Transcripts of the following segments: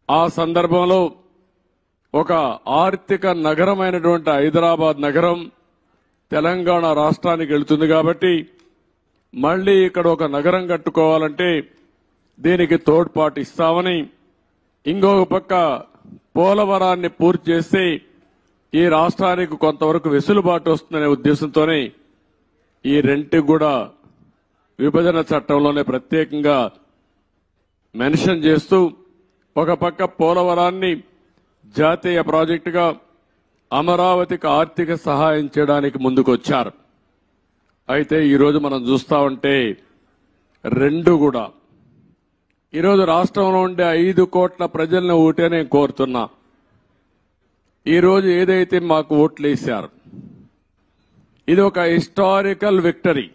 ఆ సందర్భంలో ఒక ఆర్థిక నగరమైనటువంటి హైదరాబాద్ నగరం తెలంగాణ రాష్ట్రానికి వెళ్తుంది కాబట్టి మళ్లీ ఇక్కడ ఒక నగరం కట్టుకోవాలంటే దీనికి తోడ్పాటు ఇస్తామని, ఇంకొక పక్క పోలవరాన్ని పూర్తి చేస్తే ఈ రాష్ట్రానికి కొంతవరకు వెసులుబాటు వస్తుందనే ఉద్దేశంతోనే ఈ రెంటికి కూడా విభజన చట్టంలోనే ప్రత్యేకంగా మెన్షన్ చేస్తూ ఒక పక్క పోలవరాన్ని జాతీయ ప్రాజెక్టుగా అమరావతికి ఆర్థిక సహాయం చేయడానికి ముందుకొచ్చారు. అయితే ఈరోజు మనం చూస్తా ఉంటే రెండు కూడా ఈరోజు రాష్ట్రంలో ఉండే 5 కోట్ల ప్రజలను ఓటే నేను కోరుతున్నా. ఈరోజు ఏదైతే మాకు ఓట్లు వేశారు ఇది ఒక హిస్టారికల్ విక్టరీ.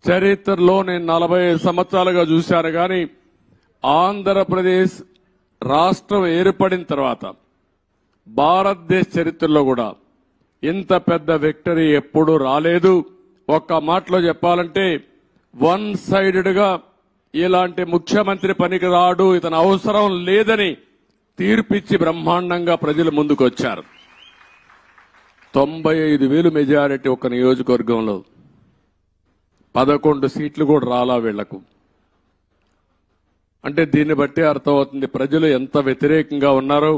చరిత్రలో నేను 45 సంవత్సరాలుగా చూశాను కానీ ఆంధ్రప్రదేశ్ రాష్ట్రం ఏర్పడిన తర్వాత భారతదేశ చరిత్రలో కూడా ఇంత పెద్ద విక్టరీ ఎప్పుడూ రాలేదు. ఒక్క మాటలో చెప్పాలంటే వన్ సైడెడ్ గా ఇలాంటి ముఖ్యమంత్రి పనికి రాడు, ఇతను అవసరం లేదని తీర్పిచ్చి బ్రహ్మాండంగా ప్రజలు ముందుకొచ్చారు. 95,000 మెజారిటీ ఒక నియోజకవర్గంలో 11 సీట్లు కూడా రాలా వీళ్లకు. అంటే దీన్ని బట్టి అర్థమవుతుంది ప్రజలు ఎంత వ్యతిరేకంగా ఉన్నారో.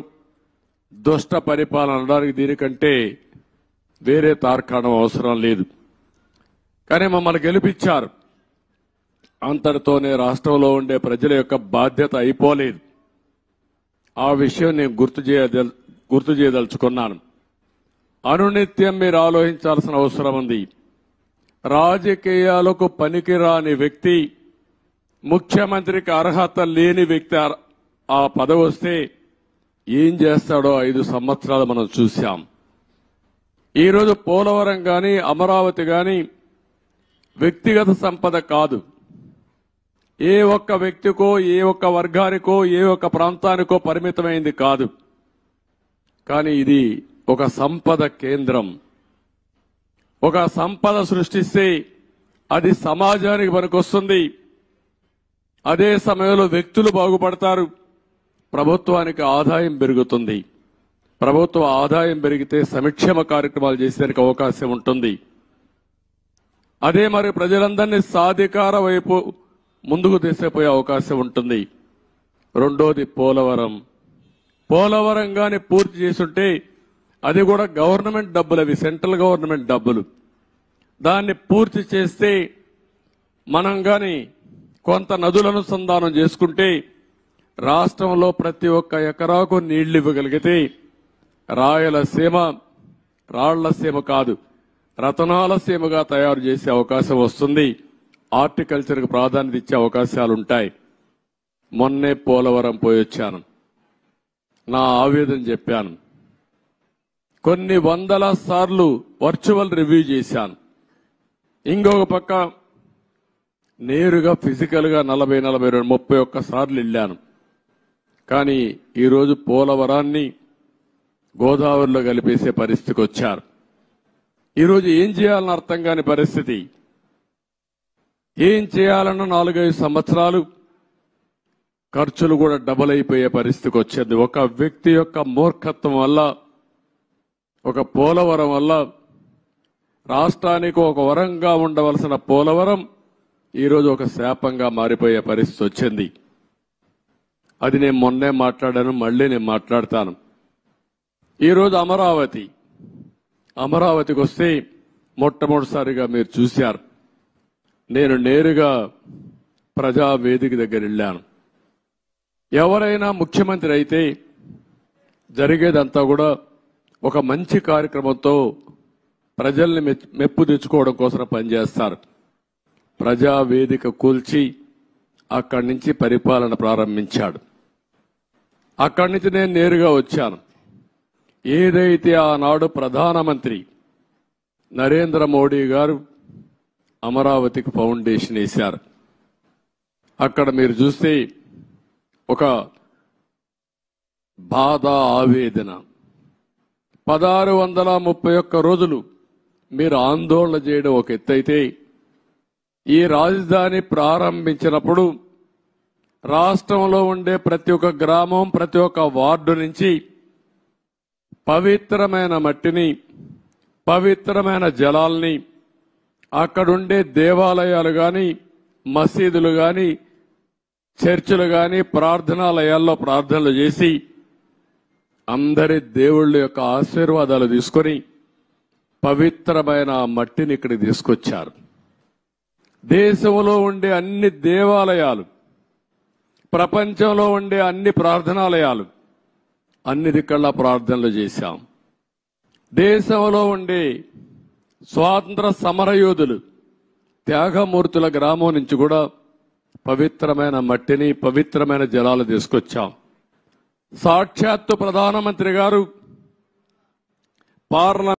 దుష్ట పరిపాలన అనడానికి దీనికంటే వేరే తార్కాణం అవసరం లేదు. కానీ మమ్మల్ని గెలిపించారు. అంతటితోనే రాష్ట్రంలో ఉండే ప్రజల యొక్క బాధ్యత అయిపోలేదు. ఆ విషయం నేను గుర్తు చేయదలుచుకున్నాను. అనునిత్యం మీరు ఆలోచించాల్సిన అవసరం ఉంది. రాజకీయాలకు పనికిరాని వ్యక్తి, ముఖ్యమంత్రికి అర్హత లేని వ్యక్తి ఆ పదవి వస్తే ఏం చేస్తాడో 5 సంవత్సరాలు మనం చూశాం. ఈరోజు పోలవరం గాని అమరావతి గాని వ్యక్తిగత సంపద కాదు. ఏ ఒక్క వ్యక్తికో, ఏ ఒక్క వర్గానికో, ఏ ఒక్క ప్రాంతానికో పరిమితమైంది కాదు. కానీ ఇది ఒక సంపద కేంద్రం. ఒక సంపద సృష్టిస్తే అది సమాజానికి పనికొస్తుంది. అదే సమయంలో వ్యక్తులు బాగుపడతారు, ప్రభుత్వానికి ఆదాయం పెరుగుతుంది. ప్రభుత్వ ఆదాయం పెరిగితే సంక్షేమ కార్యక్రమాలు చేసేందుకు అవకాశం ఉంటుంది. అదే మరి ప్రజలందరినీ సాధికార వైపు ముందుకు తీసుకుపోయే అవకాశం ఉంటుంది. రెండోది పోలవరం గాని పూర్తి చేసుంటే అది కూడా గవర్నమెంట్ డబ్బులు, అవి సెంట్రల్ గవర్నమెంట్ డబ్బులు. దాన్ని పూర్తి చేస్తే మనం గాని కొంత నదుల అనుసంధానం చేసుకుంటే రాష్ట్రంలో ప్రతి ఒక్క ఎకరాకు నీళ్లు ఇవ్వగలిగితే రాయలసీమ రాళ్లసీమ కాదు రతనాల సీమగా తయారు చేసే అవకాశం వస్తుంది. హార్టికల్చర్కు ప్రాధాన్యత ఇచ్చే అవకాశాలుంటాయి. మొన్నే పోలవరం పోయొచ్చాను. నా ఆవేదన చెప్పాను. కొన్ని వందల సార్లు వర్చువల్ రివ్యూ చేశాను. ఇంకొక పక్క నేరుగా ఫిజికల్ గా 40, 42, 31 సార్లు వెళ్ళాను. కానీ ఈరోజు పోలవరాన్ని గోదావరిలో కలిపేసే పరిస్థితికి వచ్చారు. ఈరోజు ఏం చేయాలని అర్థం కాని పరిస్థితి. ఏం చేయాలన్న 4-5 సంవత్సరాలు ఖర్చులు కూడా డబుల్ అయిపోయే పరిస్థితికి వచ్చింది. ఒక వ్యక్తి యొక్క మూర్ఖత్వం వల్ల, ఒక పోలవరం వల్ల రాష్ట్రానికి ఒక వరంగా ఉండవలసిన పోలవరం ఈరోజు ఒక శాపంగా మారిపోయే పరిస్థితి వచ్చింది. అది నేను మొన్నే మాట్లాడాను, మళ్లీ నేను మాట్లాడతాను. ఈరోజు అమరావతికి వస్తే మొట్టమొదటిసారిగా మీరు చూశారు. నేను నేరుగా ప్రజావేదిక దగ్గర వెళ్ళాను. ఎవరైనా ముఖ్యమంత్రి అయితే జరిగేదంతా కూడా ఒక మంచి కార్యక్రమంతో ప్రజల్ని మెప్పు తెచ్చుకోవడం కోసం పనిచేస్తారు. ప్రజావేదిక కూల్చి అక్కడి నుంచి పరిపాలన ప్రారంభించాడు. అక్కడి నుంచి నేను నేరుగా వచ్చాను. ఏదైతే ఆనాడు ప్రధానమంత్రి నరేంద్ర మోడీ గారు అమరావతికి ఫౌండేషన్ వేశారు, అక్కడ మీరు చూస్తే ఒక బాధ, ఆవేదన. 1631 రోజులు మీరు ఆందోళన చేయడం ఒక ఎత్తైతే, ఈ రాజధాని ప్రారంభించినప్పుడు రాష్ట్రంలో ఉండే ప్రతి ఒక్క గ్రామం, ప్రతి ఒక్క వార్డు నుంచి పవిత్రమైన మట్టిని, పవిత్రమైన జలాల్ని, అక్కడుండే దేవాలయాలు గాని, మసీదులు గాని, చర్చిలు గాని, ప్రార్థనాలయాల్లో ప్రార్థనలు చేసి అందరి దేవుళ్ళ యొక్క ఆశీర్వాదాలు తీసుకొని పవిత్రమైన మట్టిని ఇక్కడికి తీసుకొచ్చారు. దేశంలో ఉండే అన్ని దేవాలయాలు, ప్రపంచంలో ఉండే అన్ని ప్రార్థనాలయాలు, అన్ని దిక్కల్లా ప్రార్థనలు చేశాం. దేశంలో ఉండే స్వాతంత్ర సమరయోధులు, త్యాగమూర్తుల గ్రామం నుంచి కూడా పవిత్రమైన మట్టిని, పవిత్రమైన జలాలు తీసుకొచ్చాం. సాక్షాత్తు ప్రధానమంత్రి గారు పార్లమెంట్